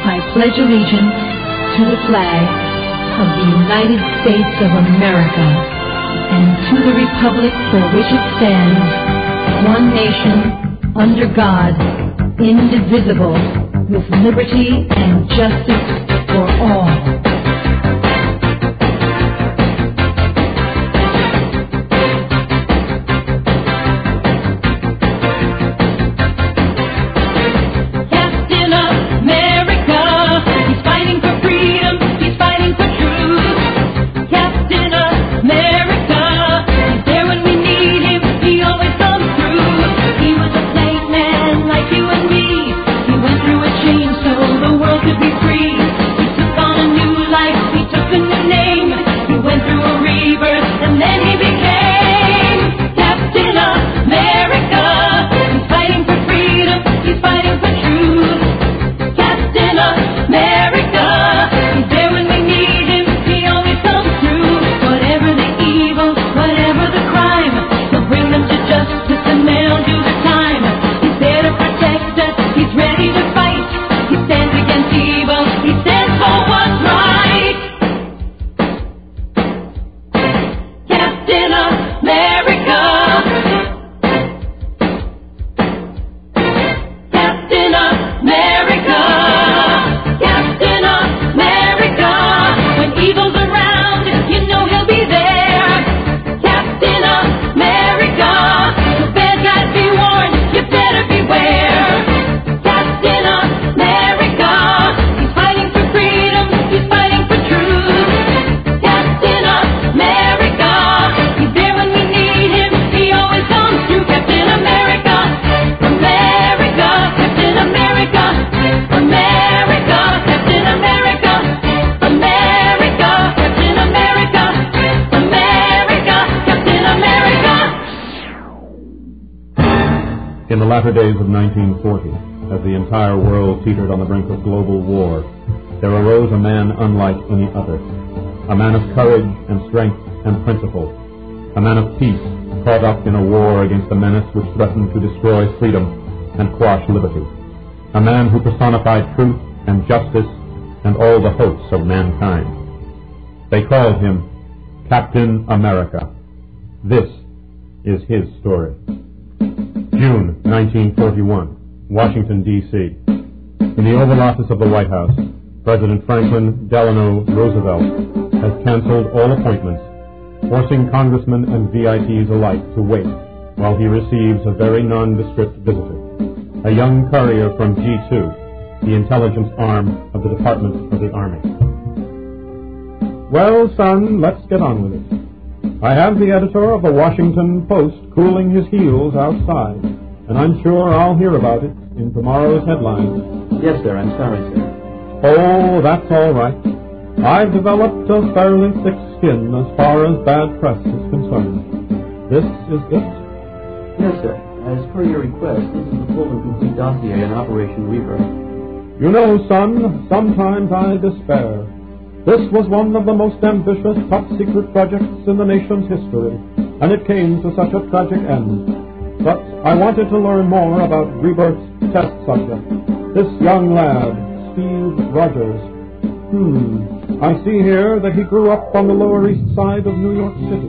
I pledge allegiance to the flag of the United States of America and to the republic for which it stands, one nation, under God, indivisible, with liberty and justice for all. In the latter days of 1940, as the entire world teetered on the brink of global war, there arose a man unlike any other, a man of courage and strength and principle, a man of peace caught up in a war against a menace which threatened to destroy freedom and quash liberty, a man who personified truth and justice and all the hopes of mankind. They called him Captain America. This is his story. June 1941, Washington, D.C. In the Oval Office of the White House, President Franklin Delano Roosevelt has canceled all appointments, forcing congressmen and VIPs alike to wait while he receives a very nondescript visitor, a young courier from G2, the intelligence arm of the Department of the Army. Well, son, let's get on with it. I have the editor of the Washington Post cooling his heels outside, and I'm sure I'll hear about it in tomorrow's headlines. Yes, sir. I'm sorry, sir. Oh, that's all right. I've developed a fairly thick skin as far as bad press is concerned. This is it? Yes, sir. As per your request, this is the full and complete dossier on Operation Reaper. You know, son, sometimes I despair. This was one of the most ambitious top-secret projects in the nation's history, and it came to such a tragic end. But I wanted to learn more about Rebirth's test subject, this young lad, Steve Rogers. I see here that he grew up on the Lower East Side of New York City.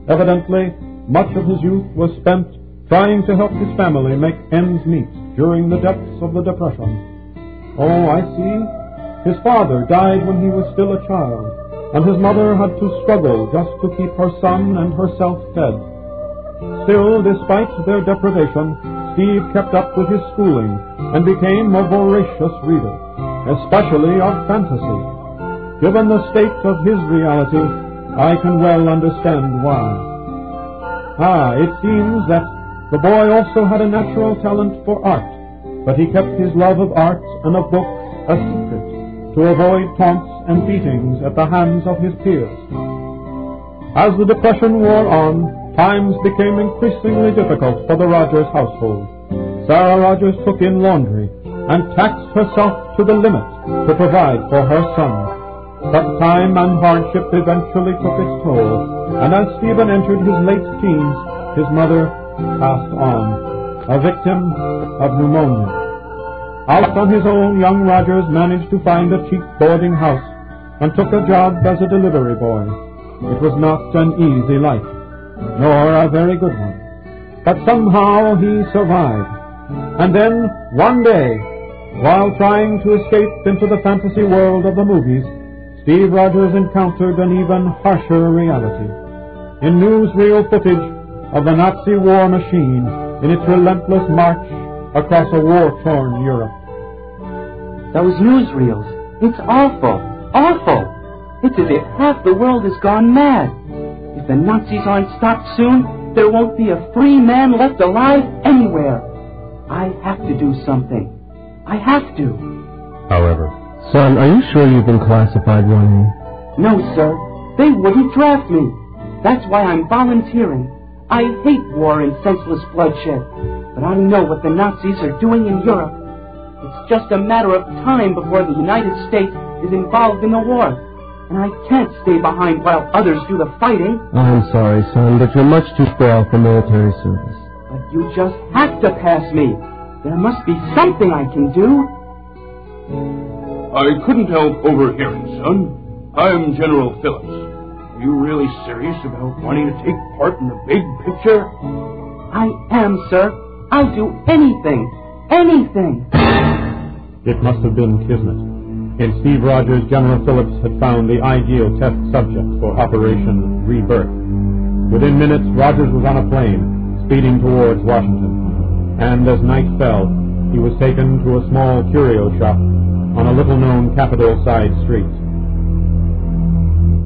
Evidently, much of his youth was spent trying to help his family make ends meet during the depths of the Depression. Oh, I see. His father died when he was still a child, and his mother had to struggle just to keep her son and herself fed. Still, despite their deprivation, Steve kept up with his schooling and became a voracious reader, especially of fantasy. Given the state of his reality, I can well understand why. It seems that the boy also had a natural talent for art, but he kept his love of art and of books a secret, to avoid taunts and beatings at the hands of his peers. As the Depression wore on, times became increasingly difficult for the Rogers household. Sarah Rogers took in laundry and taxed herself to the limit to provide for her son. But time and hardship eventually took its toll, and as Stephen entered his late teens, his mother passed on, a victim of pneumonia. Out on his own, young Rogers managed to find a cheap boarding house and took a job as a delivery boy. It was not an easy life, nor a very good one. But somehow he survived. And then, one day, while trying to escape into the fantasy world of the movies, Steve Rogers encountered an even harsher reality. In newsreel footage of the Nazi war machine in its relentless march across a war-torn Europe. Those newsreels, it's awful, awful. It's as if half the world has gone mad. If the Nazis aren't stopped soon, there won't be a free man left alive anywhere. I have to do something. I have to. However, son, are you sure you've been classified 1A? No, sir. They wouldn't draft me. That's why I'm volunteering. I hate war and senseless bloodshed. But I know what the Nazis are doing in Europe. It's just a matter of time before the United States is involved in the war. And I can't stay behind while others do the fighting. I'm sorry, son, but you're much too frail for military service. But you just have to pass me. There must be something I can do. I couldn't help overhearing, son. I'm General Phillips. Are you really serious about wanting to take part in the big picture? I am, sir. I'll do anything. Anything. It must have been kismet. In Steve Rogers, General Phillips had found the ideal test subject for Operation Rebirth. Within minutes, Rogers was on a plane, speeding towards Washington. And as night fell, he was taken to a small curio shop on a little-known Capitol side street.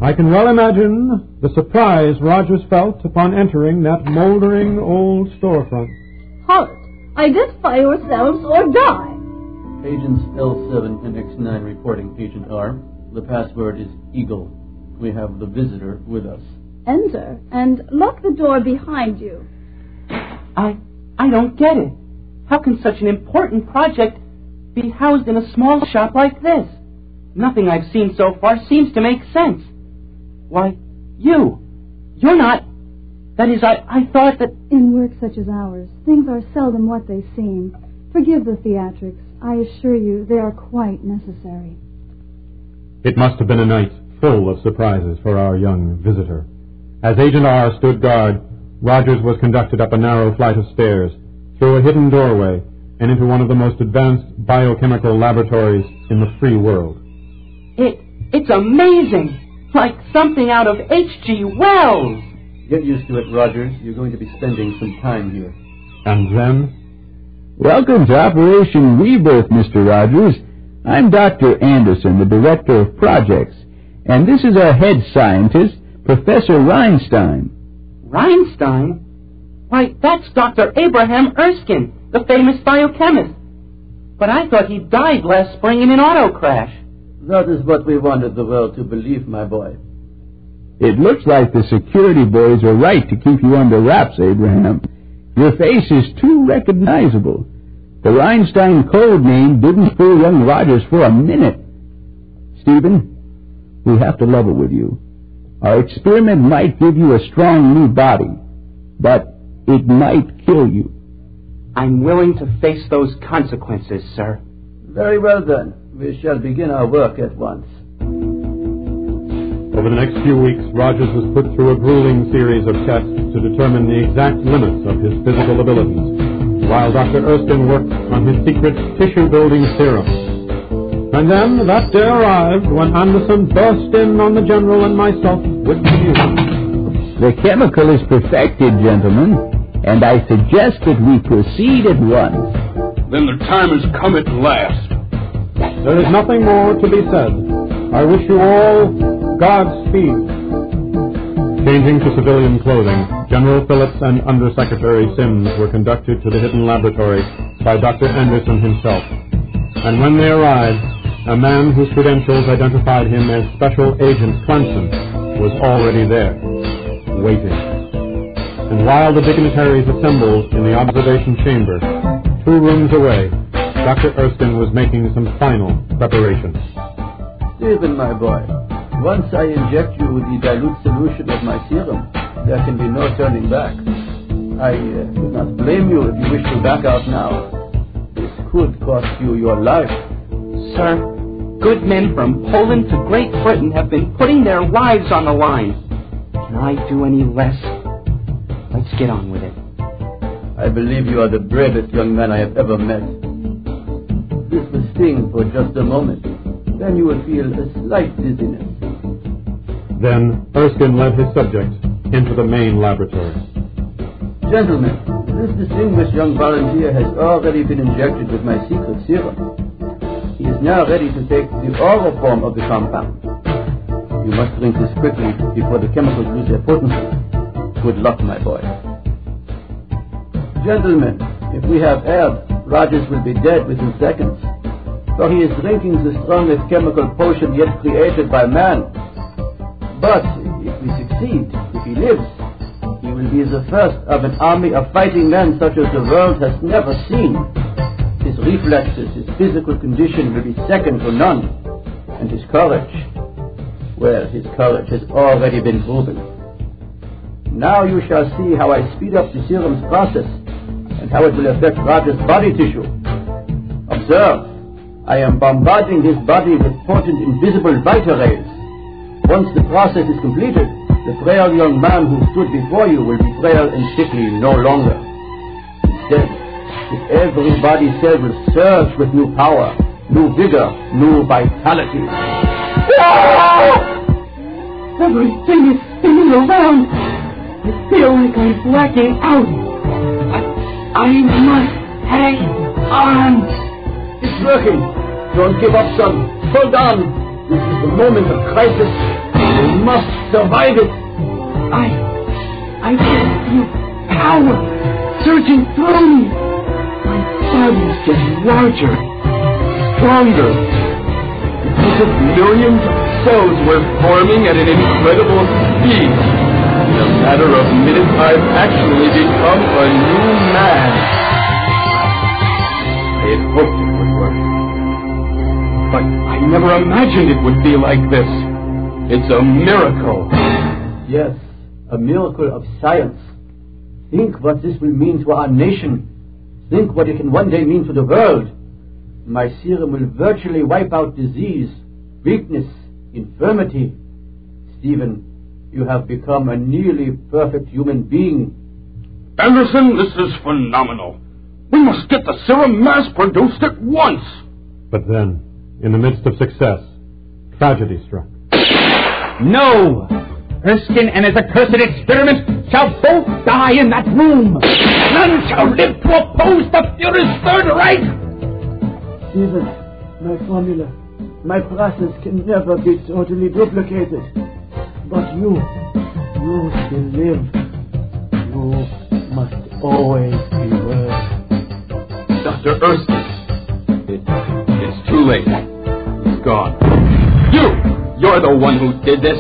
I can well imagine the surprise Rogers felt upon entering that moldering old storefront. Halt! Identify yourselves or die! Agents L7 and X9 reporting, Agent R. The password is Eagle. We have the visitor with us. Enter, and lock the door behind you. I don't get it. How can such an important project be housed in a small shop like this? Nothing I've seen so far seems to make sense. Why, you're not... That is, I thought that... In work such as ours, things are seldom what they seem. Forgive the theatrics. I assure you they are quite necessary. It must have been a night full of surprises for our young visitor. As Agent R stood guard, Rogers was conducted up a narrow flight of stairs, through a hidden doorway, and into one of the most advanced biochemical laboratories in the free world. It's amazing! Like something out of H.G. Wells! Get used to it, Rogers. You're going to be spending some time here. And then... Welcome to Operation Rebirth, Mr. Rogers. I'm Dr. Anderson, the Director of Projects, and this is our head scientist, Professor Reinstein. Reinstein? Why, that's Dr. Abraham Erskine, the famous biochemist. But I thought he died last spring in an auto crash. That is what we wanted the world to believe, my boy. It looks like the security boys are right to keep you under wraps, Abraham. Your face is too recognizable. The Reinstein code name didn't fool young Rogers for a minute. Stephen, we have to level with you. Our experiment might give you a strong new body, but it might kill you. I'm willing to face those consequences, sir. Very well, then. We shall begin our work at once. Over the next few weeks, Rogers was put through a grueling series of tests to determine the exact limits of his physical abilities, while Dr. Erskine worked on his secret tissue-building serum. And then that day arrived when Anderson burst in on the General and myself with the news. The chemical is perfected, gentlemen, and I suggest that we proceed at once. Then the time has come at last. There is nothing more to be said. I wish you all Godspeed. Changing to civilian clothing, General Phillips and Undersecretary Sims were conducted to the hidden laboratory by Dr. Anderson himself. And when they arrived, a man whose credentials identified him as Special Agent Clemson was already there, waiting. And while the dignitaries assembled in the observation chamber, 2 rooms away, Dr. Erskine was making some final preparations. Stephen, my boy, once I inject you with the dilute solution of my serum, there can be no turning back. I would not blame you if you wish to back out now. This could cost you your life. Sir, good men from Poland to Great Britain have been putting their lives on the line. Can I do any less? Let's get on with it. I believe you are the bravest young man I have ever met. This will sting for just a moment. Then you will feel a slight dizziness. Then Erskine led his subject into the main laboratory. Gentlemen, this distinguished young volunteer has already been injected with my secret serum. He is now ready to take the oral form of the compound. You must drink this quickly before the chemicals lose their potency. Good luck, my boy. Gentlemen, if we have air, Rogers will be dead within seconds. For he is drinking the strongest chemical potion yet created by man. But if we succeed, if he lives, he will be the first of an army of fighting men such as the world has never seen. His reflexes, his physical condition will be second to none. And his courage, well, his courage has already been proven. Now you shall see how I speed up the serum's process and how it will affect Roger's body tissue. Observe, I am bombarding his body with potent invisible vita rays. Once the process is completed, the frail young man who stood before you will be frail and sickly no longer. Instead, his every body cell will surge with new power, new vigor, new vitality. Everything is spinning around. I feel like I'm blacking out. I must hang on. It's working. Don't give up, son. Hold on. This is the moment of crisis. You must survive it. I can feel power surging through me. My body's getting larger, stronger. Because of millions of cells were forming at an incredible speed. In a matter of minutes, I've actually become a new man. I had hoped it would work. But I never imagined it would be like this. It's a miracle. Yes, a miracle of science. Think what this will mean to our nation. Think what it can one day mean to the world. My serum will virtually wipe out disease, weakness, infirmity. Stephen, you have become a nearly perfect human being. Anderson, this is phenomenal. We must get the serum mass-produced at once. But then, in the midst of success, tragedy struck. No! Erskine and his accursed experiment shall both die in that room. None shall live to oppose the Fuhrer's Third Reich. Stephen, my formula, my process can never be totally duplicated. But you still live. You must always be worth. Dr. Erskine, it's too late. He's gone. You're the one who did this.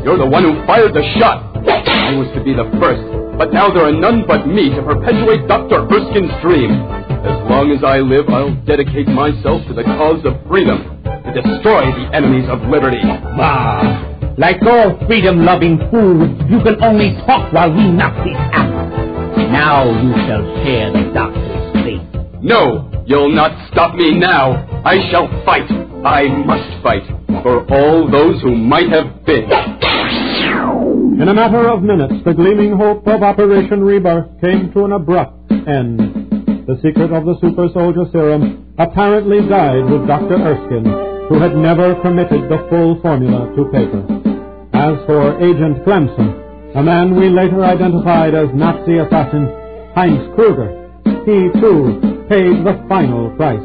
You're the one who fired the shot. I was to be the first, but now there are none but me to perpetuate Dr. Erskine's dream. As long as I live, I'll dedicate myself to the cause of freedom, to destroy the enemies of liberty. Bah! Like all freedom-loving fools, you can only talk while we Nazis act. Now you shall share the doctor's fate. No, you'll not stop me now. I shall fight. I must fight for all those who might have been. In a matter of minutes, the gleaming hope of Operation Rebirth came to an abrupt end. The secret of the super soldier serum apparently died with Dr. Erskine, who had never committed the full formula to paper. As for Agent Clemson, a man we later identified as Nazi assassin Heinz Kruger, he too paid the final price.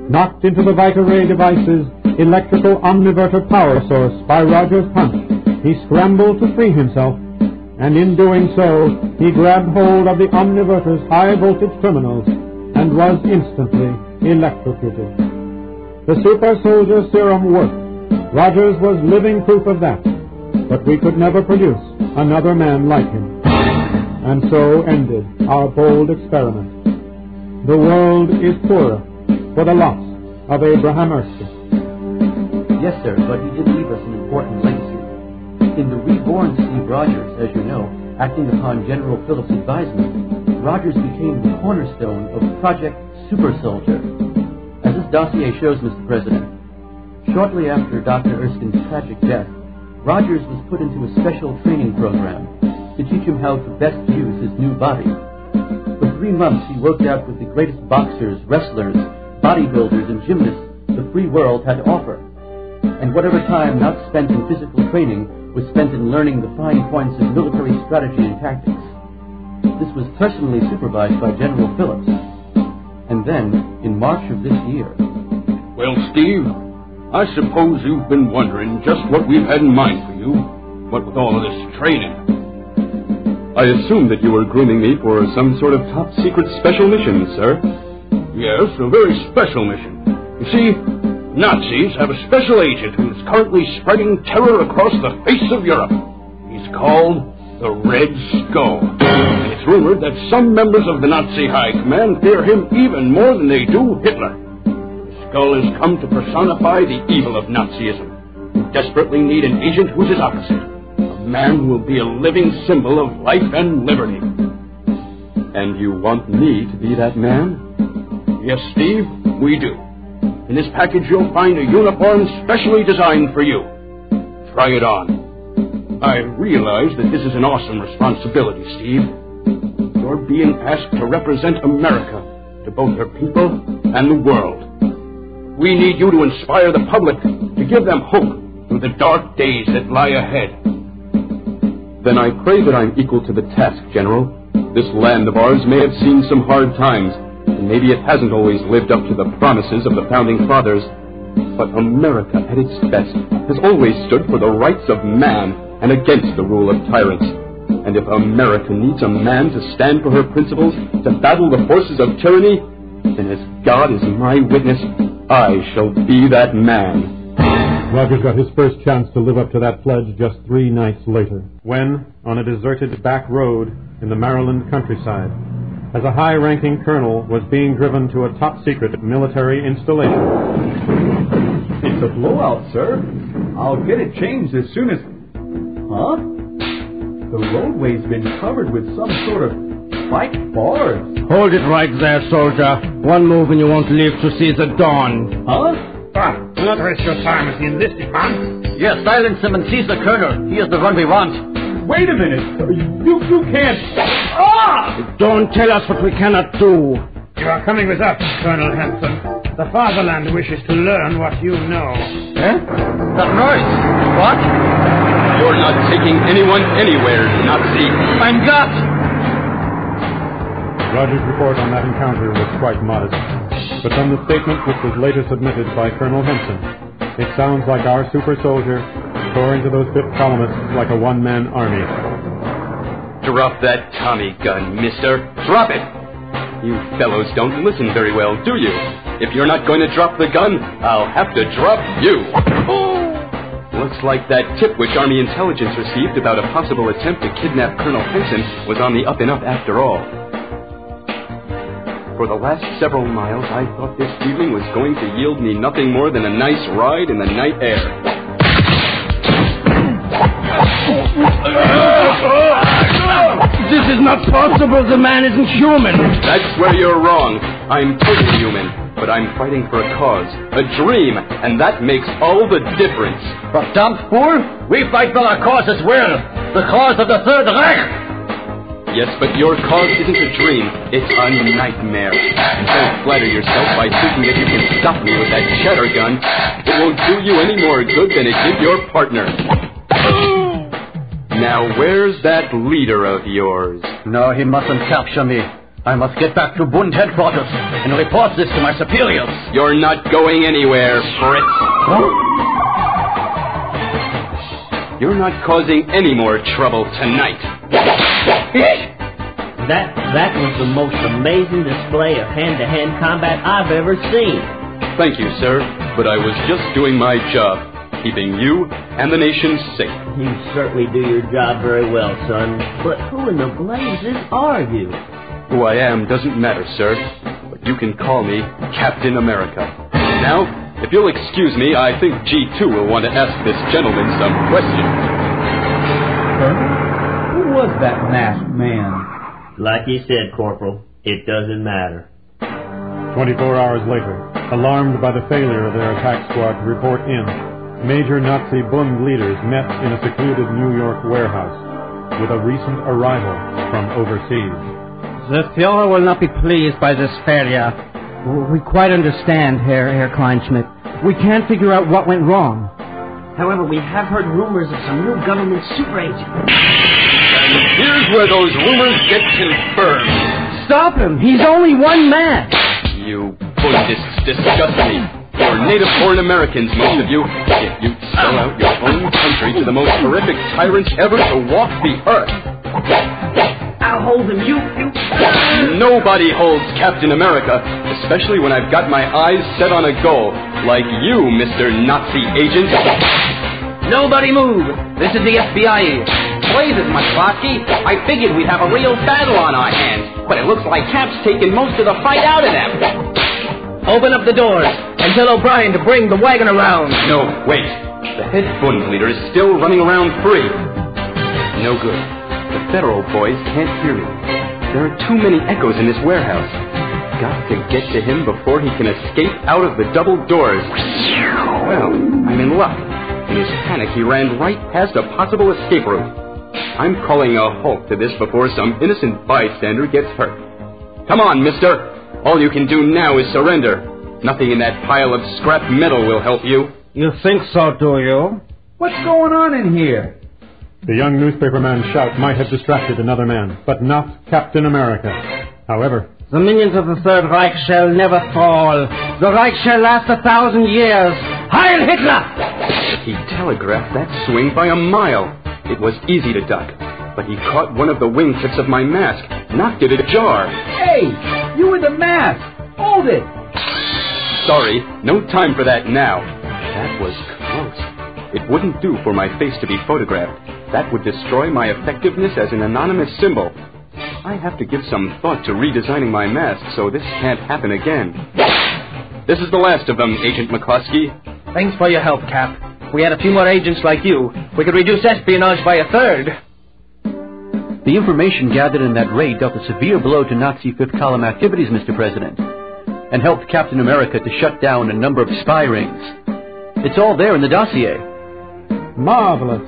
Knocked into the Vita Ray device's electrical omniverter power source by Roger's punch, he scrambled to free himself, and in doing so, he grabbed hold of the omniverter's high-voltage terminals and was instantly electrocuted. The super soldier serum worked. Rogers was living proof of that, but we could never produce another man like him. And so ended our bold experiment. The world is poorer for the loss of Abraham Erskine. Yes, sir, but he did leave us an important legacy. In the reborn Steve Rogers, as you know, acting upon General Phillips' advisement, Rogers became the cornerstone of Project super soldier. As this dossier shows, Mr. President, shortly after Dr. Erskine's tragic death, Rogers was put into a special training program to teach him how to best use his new body. For 3 months, he worked out with the greatest boxers, wrestlers, bodybuilders, and gymnasts the free world had to offer. And whatever time not spent in physical training was spent in learning the fine points of military strategy and tactics. This was personally supervised by General Phillips. And then, in March of this year... Well, Steve, I suppose you've been wondering just what we've had in mind for you, what with all of this training. I assumed that you were grooming me for some sort of top-secret special mission, sir. Yes, a very special mission. You see, Nazis have a special agent who is currently spreading terror across the face of Europe. He's called the Red Skull. And it's rumored that some members of the Nazi High Command fear him even more than they do Hitler. The Skull has come to personify the evil of Nazism. We desperately need an agent who's his opposite. A man who will be a living symbol of life and liberty. And you want me to be that man? Yes, Steve, we do. In this package you'll find a uniform specially designed for you. Try it on. I realize that this is an awesome responsibility, Steve. You're being asked to represent America to both her people and the world. We need you to inspire the public, to give them hope through the dark days that lie ahead. Then I pray that I'm equal to the task, General. This land of ours may have seen some hard times, and maybe it hasn't always lived up to the promises of the Founding Fathers, but America at its best has always stood for the rights of man and against the rule of tyrants. And if America needs a man to stand for her principles, to battle the forces of tyranny, then as God is my witness, I shall be that man. Rogers got his first chance to live up to that pledge just 3 nights later, when, on a deserted back road in the Maryland countryside, as a high-ranking colonel was being driven to a top-secret military installation. It's a blowout, sir. I'll get it changed as soon as... Huh? The roadway's been covered with some sort of spiked bars. Hold it right there, soldier. One move and you won't live to see the dawn. Huh? Do not waste your time with the enlisted man. Yes, silence him and seize the colonel. He is the one we want. Wait a minute. You can't... Ah! Don't tell us what we cannot do. You are coming with us, Colonel Hanson. The fatherland wishes to learn what you know. Eh? That noise. What? You're not taking anyone anywhere, Nazi. Mein Gott! Rogers' report on that encounter was quite modest, but from the statement which was later submitted by Colonel Henson, it sounds like our super soldier tore into those 5th columnists like a one-man army. Drop that Tommy gun, mister. Drop it! You fellows don't listen very well, do you? If you're not going to drop the gun, I'll have to drop you. Looks like that tip which Army Intelligence received about a possible attempt to kidnap Colonel Henson was on the up and up after all. For the last several miles, I thought this evening was going to yield me nothing more than a nice ride in the night air. This is not possible. The man isn't human. That's where you're wrong. I'm totally human, but I'm fighting for a cause, a dream, and that makes all the difference. But damn fool, we fight for our cause as well. The cause of the Third Reich. Yes, but your cause isn't a dream. It's a nightmare. Don't flatter yourself by thinking that you can stop me with that shatter gun. It won't do you any more good than it did your partner. Now, where's that leader of yours? No, he mustn't capture me. I must get back to Bund headquarters and report this to my superiors. You're not going anywhere, Fritz. Huh? You're not causing any more trouble tonight. That was the most amazing display of hand-to-hand combat I've ever seen. Thank you, sir, but I was just doing my job, keeping you and the nation safe. You certainly do your job very well, son. But who in the blazes are you? Who I am doesn't matter, sir, but you can call me Captain America. Now, if you'll excuse me, I think G2 will want to ask this gentleman some questions. Who was that masked man? Like you said, Corporal, it doesn't matter. 24 hours later, alarmed by the failure of their attack squad to report in, major Nazi Bund leaders met in a secluded New York warehouse with a recent arrival from overseas. The Fuhrer will not be pleased by this failure. We quite understand, Herr Kleinschmidt. We can't figure out what went wrong. However, we have heard rumors of some new government super agent. And here's where those rumors get confirmed. Stop him! He's only one man! You Bundists disgust me. You're native-born Americans, most of you. Yet you sell out your own country to the most horrific tyrants ever to walk the earth. I'll hold him, you... Nobody holds Captain America, especially when I've got my eyes set on a goal, like you, Mr. Nazi Agent. Nobody move! This is the FBI. Blazes, McCloskey. I figured we'd have a real battle on our hands, but it looks like Cap's taking most of the fight out of them. Open up the doors and tell O'Brien to bring the wagon around. No, wait. The head Bund leader is still running around free. No good. The federal boys can't hear me. There are too many echoes in this warehouse. Got to get to him before he can escape out of the double doors. Well, I'm in luck. In his panic, he ran right past a possible escape route. I'm calling a halt to this before some innocent bystander gets hurt. Come on, mister. All you can do now is surrender. Nothing in that pile of scrap metal will help you. You think so, do you? What's going on in here? The young newspaperman's shout might have distracted another man, but not Captain America. However, the minions of the Third Reich shall never fall. The Reich shall last 1,000 years. Heil Hitler! He telegraphed that swing by a mile. It was easy to duck, but he caught one of the wingtips of my mask, knocked it ajar. Hey, you with the mask! Hold it! Sorry, no time for that now. That was close. It wouldn't do for my face to be photographed. That would destroy my effectiveness as an anonymous symbol. I have to give some thought to redesigning my mask so this can't happen again. This is the last of them, Agent McCloskey. Thanks for your help, Cap. If we had a few more agents like you, we could reduce espionage by a third. The information gathered in that raid dealt a severe blow to Nazi fifth column activities, Mr. President, and helped Captain America to shut down a number of spy rings. It's all there in the dossier. Marvelous.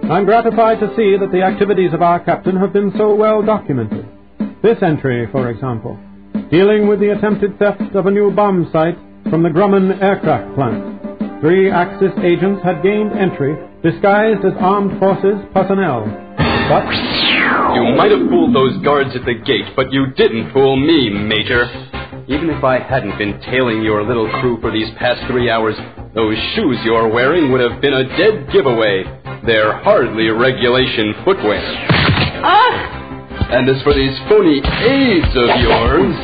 I'm gratified to see that the activities of our captain have been so well documented. This entry, for example, dealing with the attempted theft of a new bomb site from the Grumman aircraft plant. 3 Axis agents had gained entry, disguised as armed forces personnel. But you might have fooled those guards at the gate, but you didn't fool me, Major. Even if I hadn't been tailing your little crew for these past 3 hours, those shoes you're wearing would have been a dead giveaway. They're hardly regulation footwear. And as for these phony aides of yours...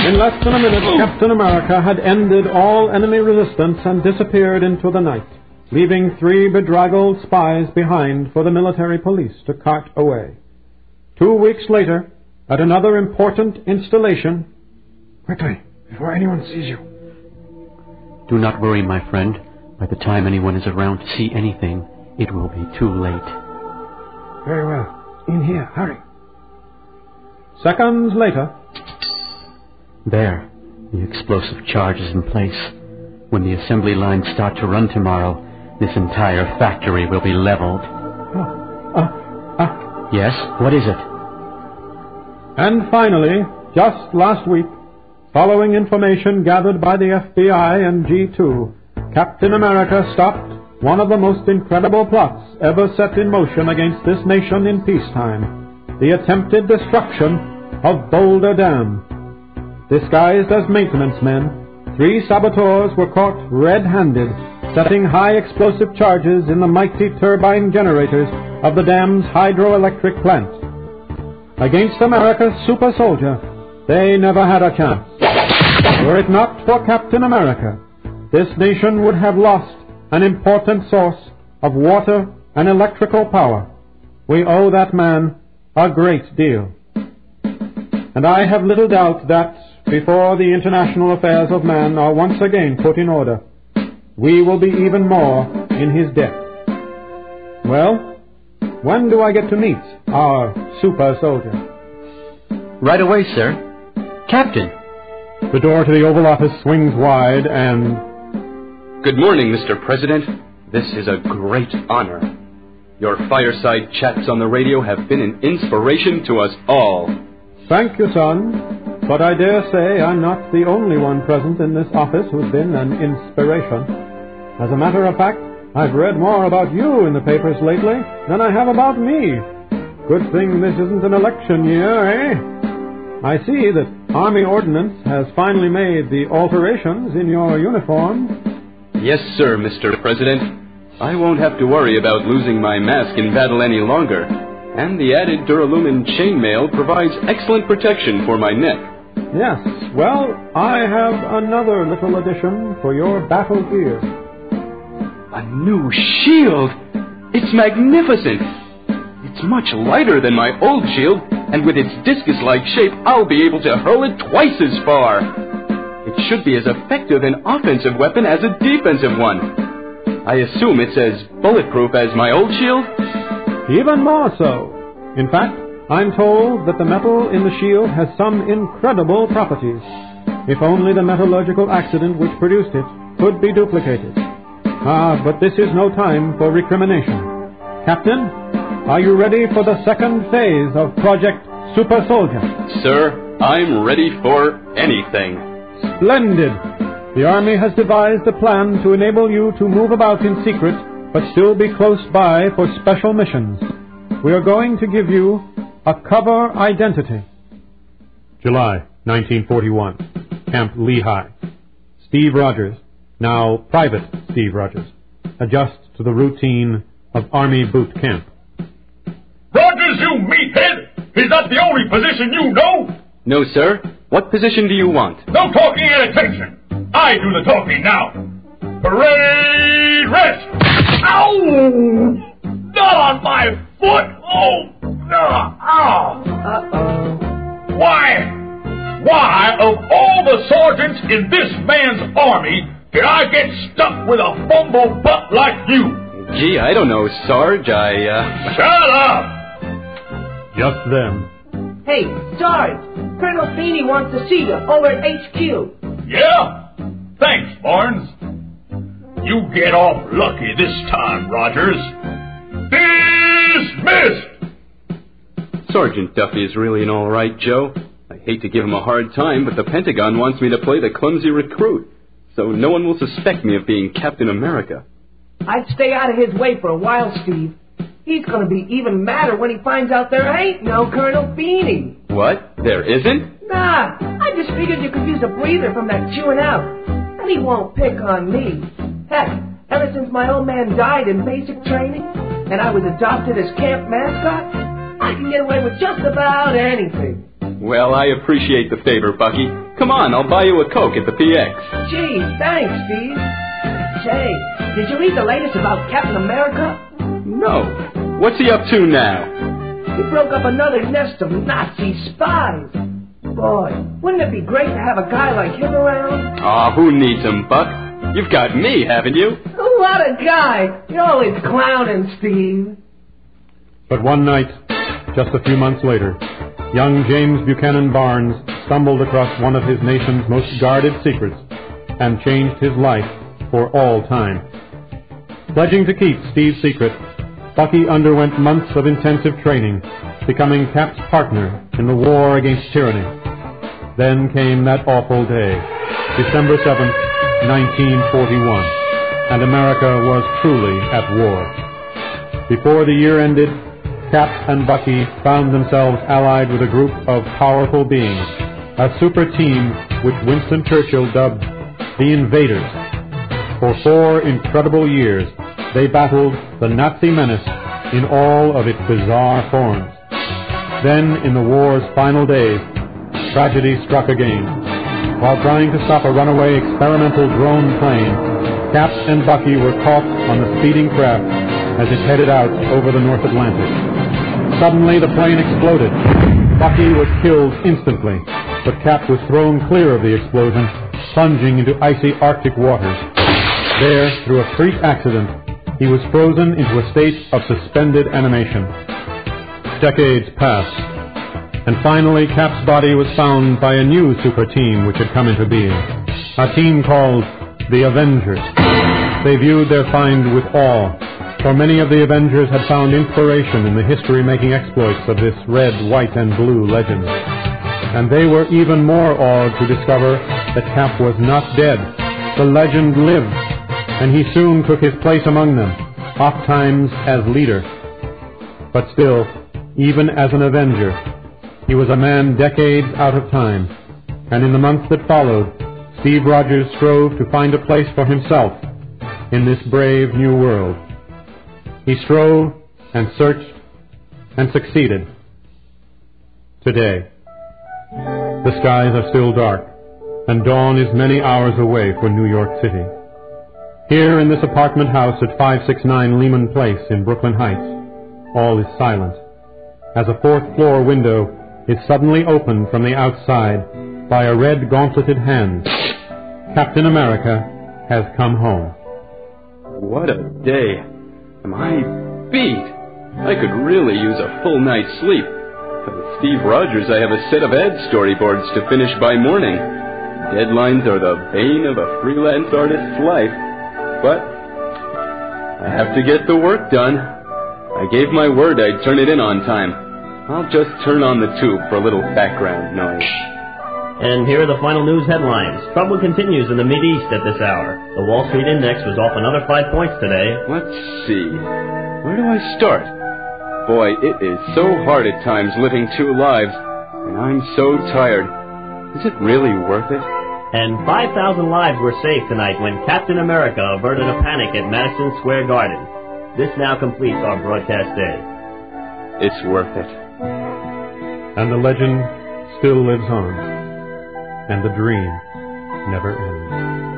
In less than a minute, Captain America had ended all enemy resistance and disappeared into the night, leaving 3 bedraggled spies behind for the military police to cart away. 2 weeks later, at another important installation... Quickly, before anyone sees you. Do not worry, my friend. By the time anyone is around to see anything, it will be too late. Very well. In here, hurry. Seconds later... There, the explosive charge is in place. When the assembly lines start to run tomorrow, this entire factory will be leveled. Yes, what is it? And finally, just last week, following information gathered by the FBI and G2, Captain America stopped one of the most incredible plots ever set in motion against this nation in peacetime, the attempted destruction of Boulder Dam. Disguised as maintenance men, 3 saboteurs were caught red-handed, setting high explosive charges in the mighty turbine generators of the dam's hydroelectric plant. Against America's super soldier, they never had a chance. Were it not for Captain America, this nation would have lost an important source of water and electrical power. We owe that man a great deal. And I have little doubt that, before the international affairs of man are once again put in order, we will be even more in his debt. Well, when do I get to meet our super soldier? Right away, sir. Captain, The door to the Oval Office swings wide and... Good morning, Mr. President. This is a great honor. Your fireside chats on the radio have been an inspiration to us all. Thank you, son. But I dare say I'm not the only one present in this office who's been an inspiration. As a matter of fact, I've read more about you in the papers lately than I have about me. Good thing this isn't an election year, eh? I see that Army Ordnance has finally made the alterations in your uniform. Yes, sir, Mr. President. I won't have to worry about losing my mask in battle any longer. And the added duralumin chainmail provides excellent protection for my neck. Yes, well, I have another little addition for your battle gear. A new shield! It's magnificent! It's much lighter than my old shield, and with its discus-like shape, I'll be able to hurl it twice as far. It should be as effective an offensive weapon as a defensive one. I assume it's as bulletproof as my old shield? Even more so. In fact, I'm told that the metal in the shield has some incredible properties. If only the metallurgical accident which produced it could be duplicated. But this is no time for recrimination. Captain, are you ready for the second phase of Project Super Soldier? Sir, I'm ready for anything. Splendid! The Army has devised a plan to enable you to move about in secret, but still be close by for special missions. We are going to give you a cover identity. July 1941, Camp Lehigh. Steve Rogers, now Private Steve Rogers, adjusts to the routine of Army boot camp. Rogers, you meathead! Is that the only position you know? No, sir. What position do you want? No talking and attention! I do the talking now. Parade rest! Ow! Not on my foot! Oh! Ow! Uh-oh. Why, of all the sergeants in this man's army, did I get stuck with a fumble butt like you? Gee, I don't know, Sarge. Shut up! Just then. Hey, Sarge! Colonel Feeney wants to see you over at HQ. Yeah? Thanks, Barnes. You get off lucky this time, Rogers. Dismissed! Sergeant Duffy is really an all right Joe. I hate to give him a hard time, but the Pentagon wants me to play the clumsy recruit, so no one will suspect me of being Captain America. I'd stay out of his way for a while, Steve. He's going to be even madder when he finds out there ain't no Colonel Feeney. What? There isn't? Nah, I just figured you could use a breather from that chewing out. And he won't pick on me. Heck, ever since my old man died in basic training, and I was adopted as camp mascot, I can get away with just about anything. Well, I appreciate the favor, Bucky. Come on, I'll buy you a Coke at the PX. Gee, thanks, Steve. Say, did you read the latest about Captain America? No. What's he up to now? He broke up another nest of Nazi spies. Boy, wouldn't it be great to have a guy like him around? Aw, who needs him, Buck? You've got me, haven't you? What a guy! You're always clowning, Steve. But one night, just a few months later, young James Buchanan Barnes stumbled across one of his nation's most guarded secrets and changed his life for all time. Pledging to keep Steve's secret, Bucky underwent months of intensive training, becoming Cap's partner in the war against tyranny. Then came that awful day, December 7th, 1941, and America was truly at war. Before the year ended, Cap and Bucky found themselves allied with a group of powerful beings, a super team which Winston Churchill dubbed the Invaders. For 4 incredible years, they battled the Nazi menace in all of its bizarre forms. Then, in the war's final days, tragedy struck again. While trying to stop a runaway experimental drone plane, Cap and Bucky were caught on the speeding craft as it headed out over the North Atlantic. Suddenly, the plane exploded. Bucky was killed instantly, but Cap was thrown clear of the explosion, plunging into icy Arctic waters. There, through a freak accident, he was frozen into a state of suspended animation. Decades passed, And finally, Cap's body was found by a new super team which had come into being, a team called the Avengers. They viewed their find with awe, for many of the Avengers had found inspiration in the history-making exploits of this red, white, and blue legend. And they were even more awed to discover that Cap was not dead. The legend lived, and he soon took his place among them, ofttimes as leader. But still, even as an Avenger, he was a man decades out of time, and in the months that followed, Steve Rogers strove to find a place for himself in this brave new world. He strove and searched and succeeded. Today, the skies are still dark, and dawn is many hours away for New York City. Here in this apartment house at 569 Lehman Place in Brooklyn Heights, all is silent, as a fourth-floor window is suddenly opened from the outside by a red gauntleted hand. Captain America has come home. What a day. Am I beat? I could really use a full night's sleep. With Steve Rogers, I have a set of ad storyboards to finish by morning. Deadlines are the bane of a freelance artist's life. But I have to get the work done. I gave my word I'd turn it in on time. I'll just turn on the tube for a little background noise. And here are the final news headlines. Trouble continues in the Mideast at this hour. The Wall Street Index was off another 5 points today. Let's see. Where do I start? Boy, it is so hard at times living two lives, and I'm so tired. Is it really worth it? And 5,000 lives were saved tonight when Captain America averted a panic at Madison Square Garden. This now completes our broadcast day. It's worth it. And the legend still lives on, and the dream never ends.